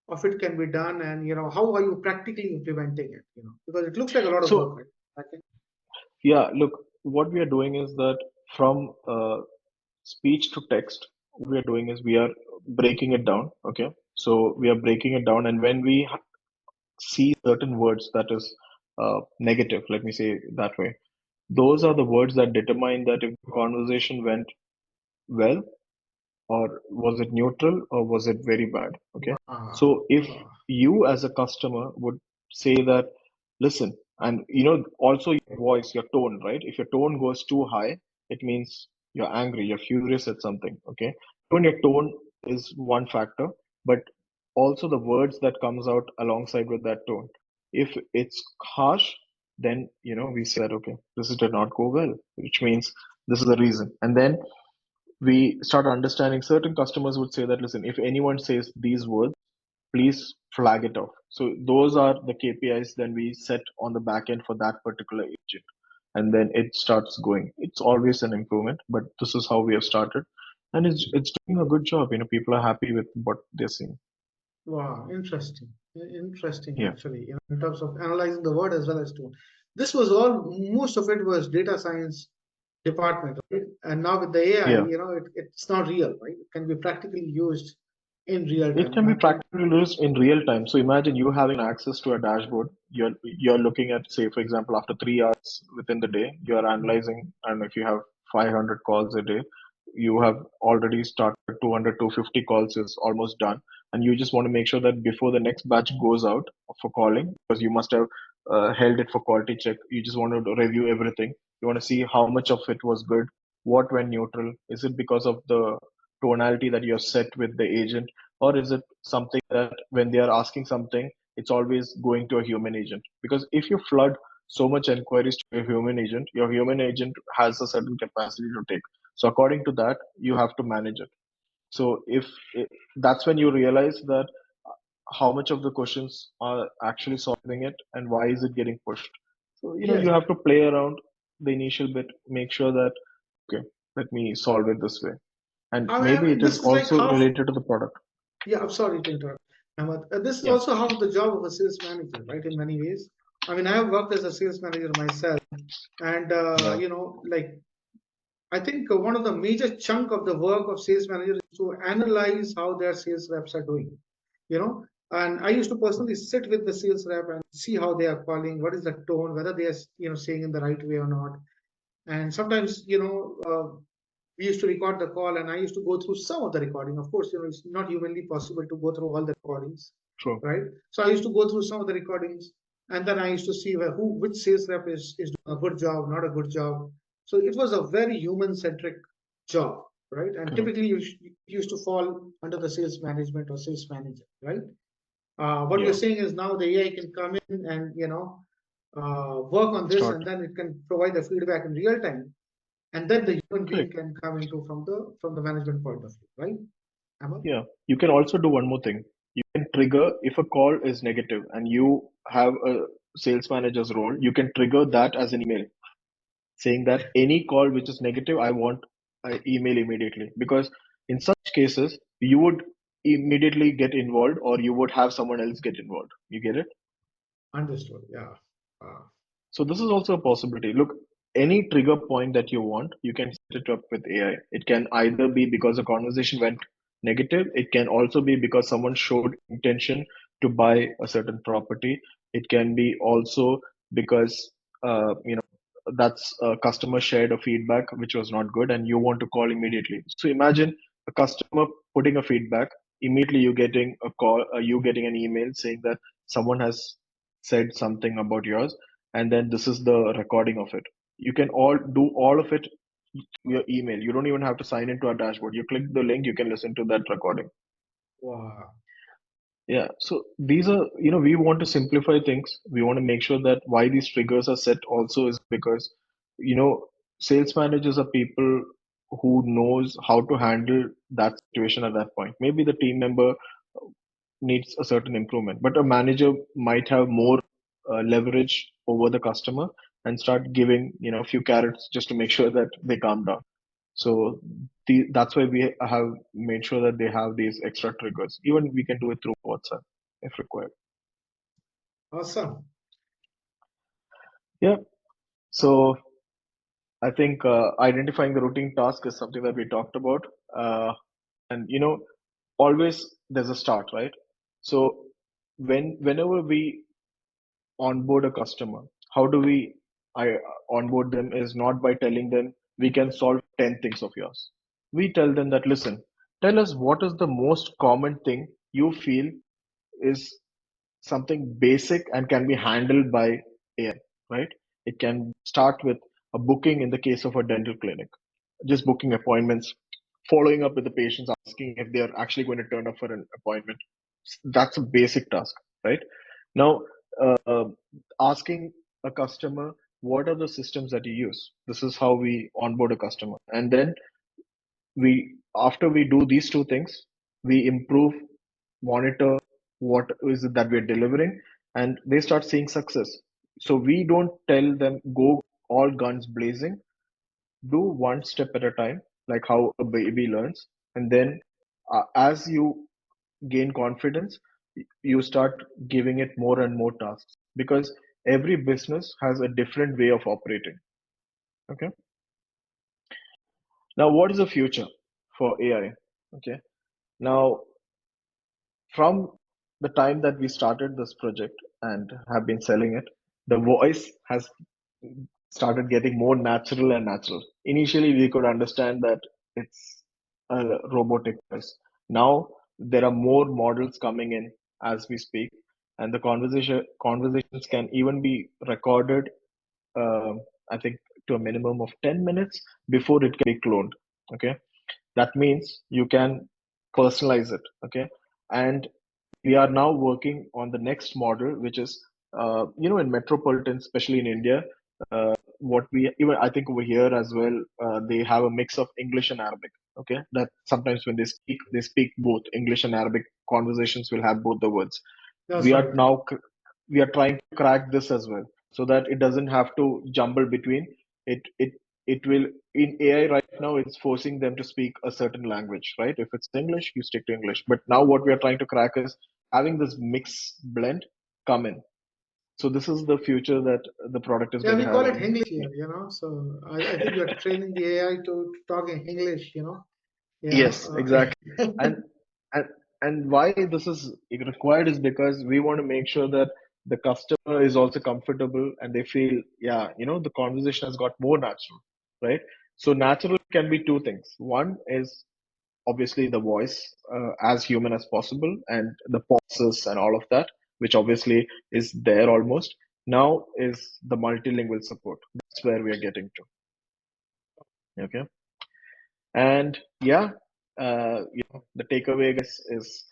of it can be done, and how are you practically implementing it? Because it looks like a lot of work, So, right? I think. yeah, look, what we are doing is that from speech to text, what we are doing is we are breaking it down. Okay. So we are breaking it down. And when we see certain words that is negative, let me say it that way, those are the words that determine that if the conversation went well, or was it neutral, or was it very bad. Okay. Wow. So if Wow. you as a customer would say that, listen, and also your voice, your tone, right? If your tone goes too high, it means you're angry, you're furious at something. Okay. When your tone is one factor, but also the words that comes out alongside with that tone, if it's harsh, then we say that, okay, this did not go well, which means this is the reason. And then we start understanding, certain customers would say that, listen, if anyone says these words, please flag it off. So those are the KPIs then we set on the back end for that particular agent. And then it starts going. It's always an improvement, but this is how we have started. And it's doing a good job. People are happy with what they're seeing. Wow, interesting. Interesting, Yeah. actually, in terms of analyzing the word as well as tone. This was all, most of it was data science department, right? And now with the AI, Yeah. it's not real, right? It can be practically used in real It time. can be practically used in real time. So imagine you having access to a dashboard. You're looking at, say, for example, after 3 hours within the day, you're analyzing, and if you have 500 calls a day, you have already started 200, 250 calls is almost done, and you just want to make sure that before the next batch goes out for calling, because you must have held it for quality check. You just want to review everything. You want to see how much of it was good, what went neutral. Is it because of the tonality that you have set with the agent? Or is it something that when they are asking something, it's always going to a human agent? Because if you flood so much inquiries to a human agent, your human agent has a certain capacity to take. So according to that, you have to manage it. So if that's when you realize that how much of the questions are actually solving it and why is it getting pushed. So Yes. you have to play around the initial bit, make sure that, okay, let me solve it this way. And maybe it is This is like also half. related to the product. Yeah, I'm sorry to interrupt, Ahmad. This is Yeah. also half the job of a sales manager, right? In many ways. I mean, I have worked as a sales manager myself, and Yeah. like, I think one of the major chunk of the work of sales manager is to analyze how their sales reps are doing. And I used to personally sit with the sales rep and see how they are calling, what is the tone, whether they are saying in the right way or not. And sometimes we used to record the call, and I used to go through some of the recording. Of course, it's not humanly possible to go through all the recordings, True. right? So I used to go through some of the recordings, and then I used to see which sales rep is doing a good job, not a good job. So it was a very human centric job, right? And Correct. typically it used to fall under the sales management or sales manager, right? What you're Yeah. saying is now the AI can come in and work on this, Start. and then it can provide the feedback in real time, and then the human being Correct. can come into from the management point of view, right, Emma? Yeah. You can also do one more thing. You can trigger, if a call is negative and you have a sales manager's role, you can trigger that as an email saying that any call which is negative, I want an email immediately. Because in such cases, you would immediately get involved or you would have someone else get involved. You get it? Understood. Yeah. uh, So this is also a possibility. Look, any trigger point that you want, you can set it up with AI. It can either be because a conversation went negative. It can also be because someone showed intention to buy a certain property. It can be also because that's a customer shared a feedback which was not good and you want to call immediately. So imagine a customer putting a feedback, immediately you getting a call, you getting an email saying that someone has said something about yours, and then this is the recording of it. You can all do all of it through your email. You don't even have to sign into our dashboard. You click the link, you can listen to that recording. Wow. Yeah, so these are, we want to simplify things. We want to make sure that why these triggers are set also is because, you know, sales managers are people who knows how to handle that situation at that point. Maybe the team member needs a certain improvement, but a manager might have more leverage over the customer and start giving, a few carrots just to make sure that they calm down. So that's why we have made sure that they have these extra triggers. Even we can do it through WhatsApp if required. Awesome. Yeah. So I think identifying the routine task is something that we talked about. And always there's a start, right? So whenever we onboard a customer, how do we I onboard them is not by telling them we can solve 10 things of yours. We tell them that, listen, tell us what is the most common thing you feel is something basic and can be handled by AI, right? It can start with a booking in the case of a dental clinic, just booking appointments, following up with the patients, asking if they're actually going to turn up for an appointment. That's a basic task, right? Now, uh, asking a customer, what are the systems that you use? This is how we onboard a customer. And then after we do these two things, we improve, monitor what is it that we're delivering, and they start seeing success. So we don't tell them go all guns blazing. Do one step at a time, like how a baby learns, and then as you gain confidence, you start giving it more and more tasks, because every business has a different way of operating. Okay. Now, what is the future for AI? Okay. Now, from the time that we started this project and have been selling it, the voice has started getting more natural and natural. Initially, we could understand that it's a robotic voice. Now, there are more models coming in as we speak, and the conversations can even be recorded, uh, I think, to a minimum of 10 minutes before it can be cloned. Okay. That means you can personalize it. Okay. And we are now working on the next model, which is, in metropolitan, especially in India, what we even I think over here as well, they have a mix of English and Arabic. Okay, that sometimes when they speak both English and Arabic. Conversations will have both the words. That's We are right. now we are trying to crack this as well, so that it doesn't have to jumble between it. It will in AI right now. It's forcing them to speak a certain language, right? If it's English, you stick to English. But now what we are trying to crack is having this mix blend come in. So this is the future that the product is Yeah, going to we have. call it And English here, So I think you're training the AI to talk in English. Yeah. yes, exactly. And and and why this is required is because we want to make sure that the customer is also comfortable and they feel, yeah, the conversation has got more natural, right? So natural can be two things. One is obviously the voice, as human as possible, and the pauses and all of that, which obviously is there almost. Now is the multilingual support. That's where we are getting to. Okay. And yeah, the takeaway, guys, is,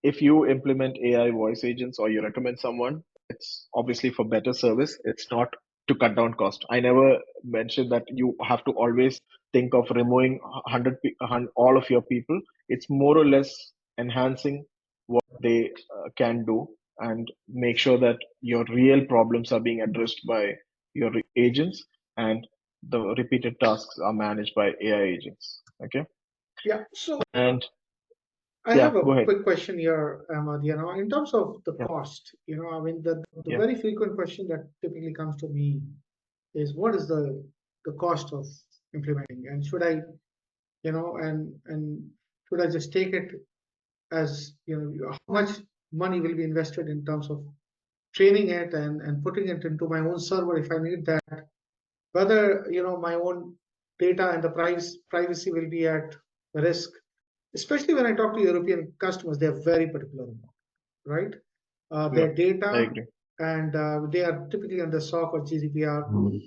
if you implement AI voice agents or you recommend someone, it's obviously for better service. It's not to cut down cost. I never mentioned that you have to always think of removing 100, all of your people. It's more or less enhancing what they can do, and make sure that your real problems are being addressed by your agents, and the repeated tasks are managed by AI agents. Okay. Yeah. So And I yeah, have a go ahead. quick question here, Ahmad. In terms of the Yeah, cost, I mean, the yeah, very frequent question that typically comes to me is what is the cost of implementing, and should I, and Should I just take it as, how much money will be invested in terms of training it and putting it into my own server if I need that, whether, my own data and the privacy will be at risk. Especially when I talk to European customers, they're very particular about it, right? Yeah, Their I data, agree. and they are typically under SOC or GDPR.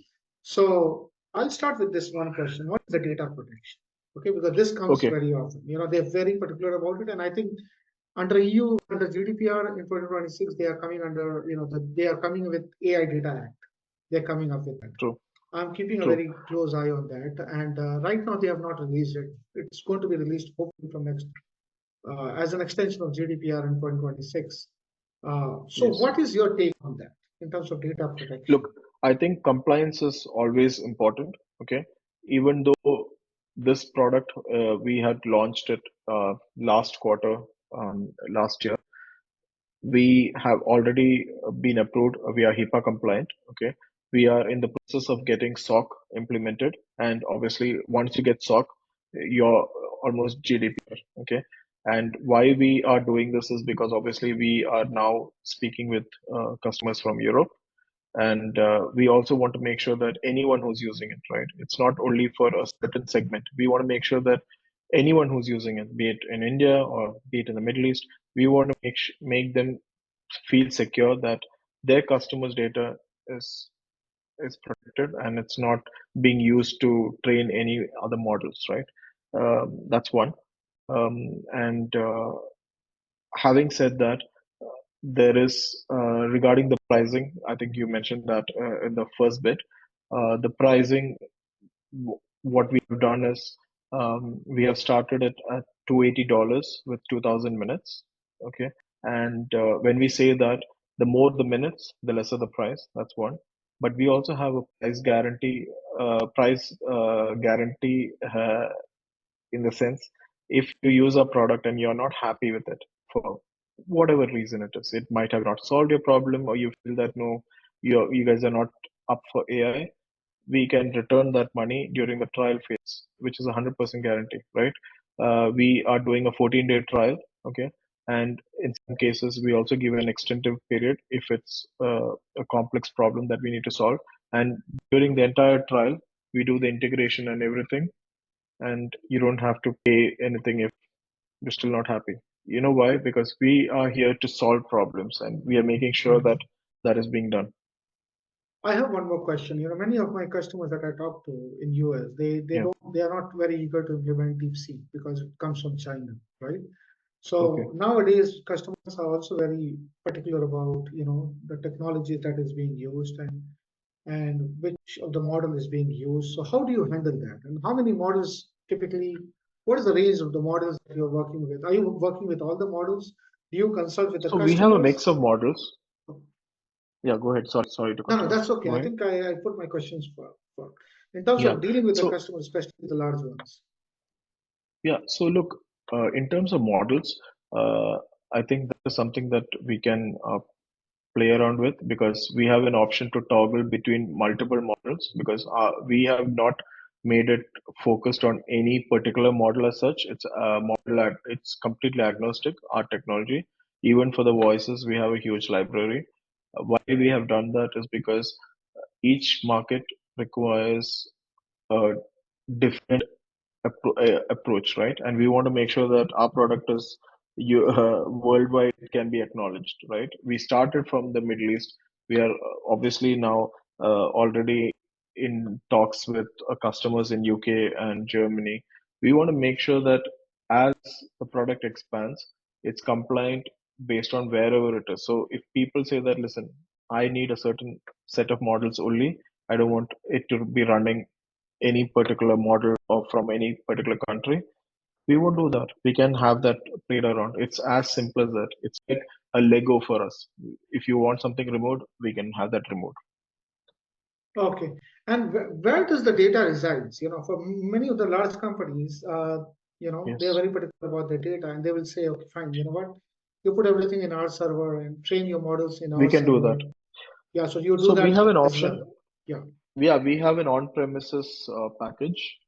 So I'll start with this one question. What is the data protection? Okay, because this comes Okay, very often. They're very particular about it. And I think under EU, under GDPR in 2026, they are coming under, they are coming with AI Data Act. They're coming up with that. true, I'm keeping a true. very close eye on that. And right now, they have not released it. It's going to be released hopefully from next, as an extension of GDPR in 2026. So Yes. what is your take on that in terms of data protection? Look, I think compliance is always important. Okay. Even though this product, we had launched it last quarter, last year, we have already been approved. We are HIPAA compliant. Okay. We are in the process of getting SOC implemented. And obviously, once you get SOC, you're almost GDPR. Okay. And why we are doing this is because obviously we are now speaking with customers from Europe, and we also want to make sure that anyone who's using it, right, it's not only for a certain segment. We want to make sure that anyone who's using it, be it in India or be it in the Middle East, we want to make them feel secure that their customers data is is protected and it's not being used to train any other models, right? That's one. And Having said that, there is, regarding the pricing, I think you mentioned that in the first bit. The pricing, what we have done is, we have started it at $280 with 2000 minutes. Okay. And when we say that the more the minutes, the lesser the price, that's one. But we also have a price guarantee in the sense, if you use a product and you're not happy with it for whatever reason it is, it might have not solved your problem, or you feel that no, you guys are not up for AI, we can return that money during the trial phase, which is a 100% guarantee, right? We are doing a 14-day trial. Okay. And in some cases, we also give an extended period if it's a complex problem that we need to solve. And during the entire trial, we do the integration and everything, and you don't have to pay anything if you're still not happy. You know why? Because we are here to solve problems, and we are making sure that Mhm. that is being done. I have one more question. Many of my customers that I talk to in US, Yeah. they are not very eager to implement DeepSeek because it comes from China, right? Okay. So nowadays, customers are also very particular about, the technology that is being used and which of the model is being used. So how do you handle that? And how many models typically, what is the range of the models that you're working with? Are you working with all the models? Do you consult with the So we have a customers? mix of models. Yeah, go ahead. Sorry to No, cut no, you off. that's okay. Go I ahead. think I put my questions for in terms Yeah. of dealing with the So customers, especially the large ones. yeah. So look, in terms of models, uh, I think that is something that we can play around with, because we have an option to toggle between multiple models, because we have not made it focused on any particular model as such. It's a model it's completely agnostic, our technology. Even for the voices, we have a huge library. Why we have done that is because each market requires a different approach, right? And we want to make sure that our product is worldwide, can be acknowledged, right? We started from the Middle East. We are obviously now already in talks with customers in UK and Germany. We want to make sure that as the product expands, it's compliant based on wherever it is. So if people say that, listen, I need a certain set of models only, I don't want it to be running any particular model or from any particular country, we won't do that. We can have that played around. It's as simple as that. It's like a Lego for us. If you want something remote, we can have that remote. Okay. And where does the data resides? For many of the large companies, they are Yes, very particular about their data, and they will say, okay, fine, you know what? You put everything in our server and train your models in we our can do server. that. Yeah, so you do So we that have an as option. well. Yeah. Yeah, we have an on-premises package,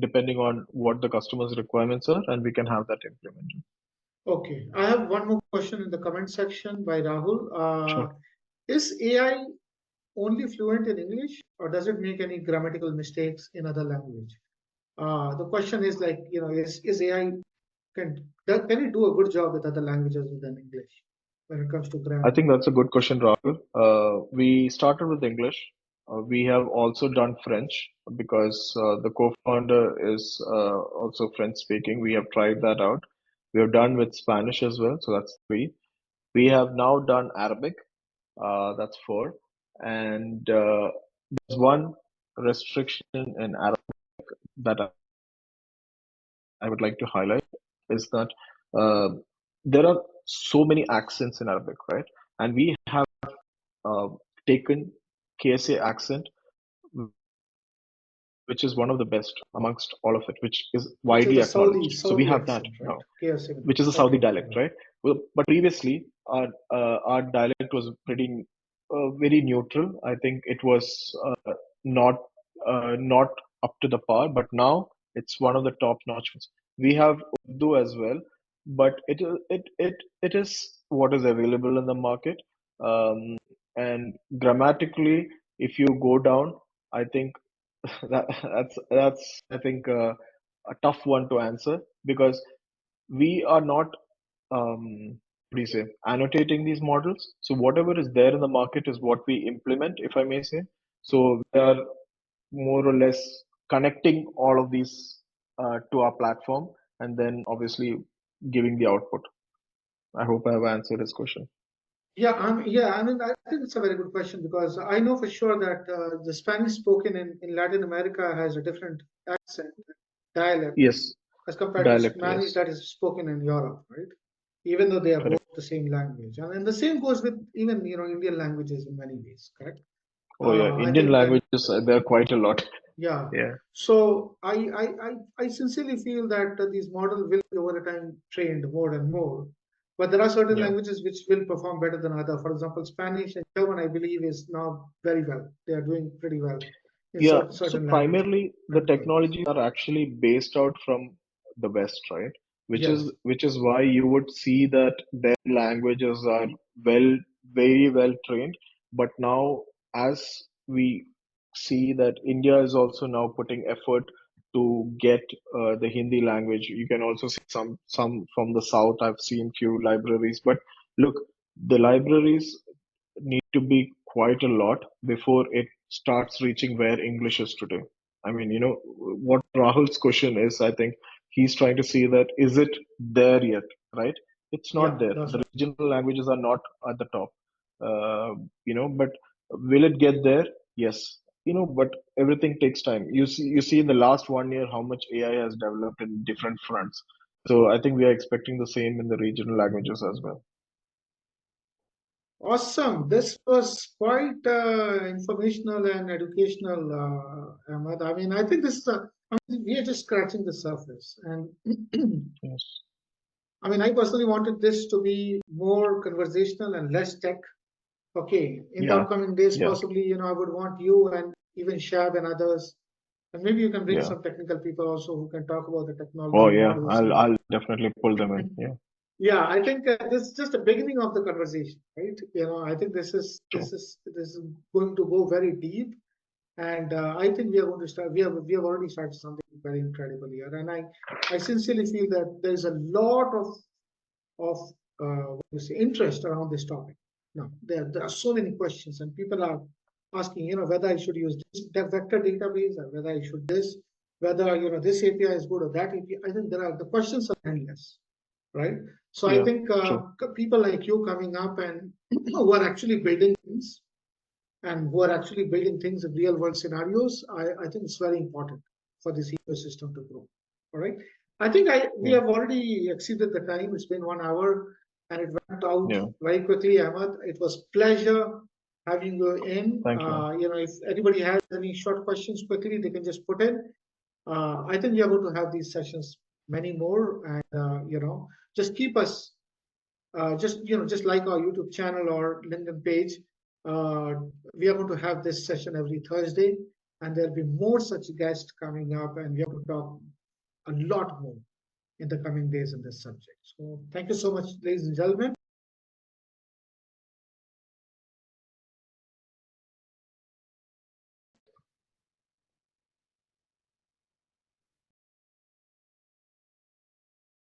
depending on what the customer's requirements are, and we can have that implemented. Okay, I have one more question in the comment section by Rahul. Sure. Is AI only fluent in English, or does it make any grammatical mistakes in other language? The question is like, is AI can it do a good job with other languages than English when it comes to I grammar? think that's a good question, Rahul. We started with English. We have also done French because the co-founder is also French speaking. We have tried that out. We have done with Spanish as well, so that's three. We have now done Arabic, that's four. And there's one restriction in Arabic that I would like to highlight is that uh, there are so many accents in Arabic, right? And we have uh, taken KSA accent, which is one of the best amongst all of it, which is Which is widely the Saudi acknowledged. So we Saudi have that accent, right? now, KSA. which is a Saudi Okay, dialect, right. right? Well, but previously our dialect was pretty very neutral. I think it was not not up to the par, but now it's one of the top notch ones. We have Urdu as well, but it is what is available in the market. And grammatically, if you go down, I think that's I think a tough one to answer because we are not what do you say annotating these models. So whatever is there in the market is what we implement, if I may say. So we are more or less connecting all of these to our platform and then obviously giving the output. I hope I have answered this question. Yeah, I mean, I think it's a very good question because I know for sure that the Spanish spoken in Latin America has a different accent, dialect, Yes, as compared to dialect, Spanish yes, that is spoken in Europe, right? Even though they are both correct. the same language, and the same goes with even Indian languages in many ways, correct? Oh yeah, I Indian think, and languages, there are quite a lot. yeah. Yeah, So I sincerely feel that these models will be over time trained more and more. But there are certain yeah. languages which will perform better than other. For example, Spanish and German, I believe, is now very well. They are doing pretty well in Yeah, so certain language primarily the categories. technologies are actually based out from the West, right? Yes. Which is why you would see that their languages are very well trained. But now, as we see that India is also now putting effort to get the Hindi language, you can also see some from the South. I've seen few libraries, but look, the libraries need to be quite a lot before it starts reaching where English is today. I mean, what Rahul's question is, I think he's trying to see that is it there yet, right? It's not Yeah, there. that's The right. regional languages are not at the top. But will it get there? Yes. But everything takes time. You see in the last 1 year how much AI has developed in different fronts. So I think we are expecting the same in the regional languages as well. Awesome. This was quite informational and educational, Ahmad. I mean, I think I mean, we are just scratching the surface. And Yes. I mean, I personally wanted this to be more conversational and less tech. Okay, in the Yeah. upcoming days, Yeah. possibly, I would want you and even Shab and others, and maybe you can bring Yeah. some technical people also who can talk about the Oh technology yeah, models I'll and I'll definitely pull them in. Yeah, yeah, I think this is just the beginning of the conversation, right? I think true. this is going to go very deep, and I think we are going to start. We have already started something very incredible here, and I sincerely feel that there is a lot of what you say interest around this topic. Now there are so many questions, and people are asking, whether I should use this vector database or whether I should this, whether this API is good or that API. I think the questions are endless, right? So I Yeah, think true. people like you coming up and who are actually building things and who are actually building things in real world scenarios, I think it's very important for this ecosystem to grow. All right. I think we Yeah, have already exceeded the time. It's been 1 hour and it went out yeah. very quickly, Ahmad. It was pleasure having you in. Thank you. If anybody has any short questions quickly, they can just put in. I think we are going to have these sessions many more, and just keep us just like our YouTube channel or LinkedIn page. We are going to have this session every Thursday, and there'll be more such guests coming up, and we have to talk a lot more in the coming days in this subject. So thank you so much, ladies and gentlemen.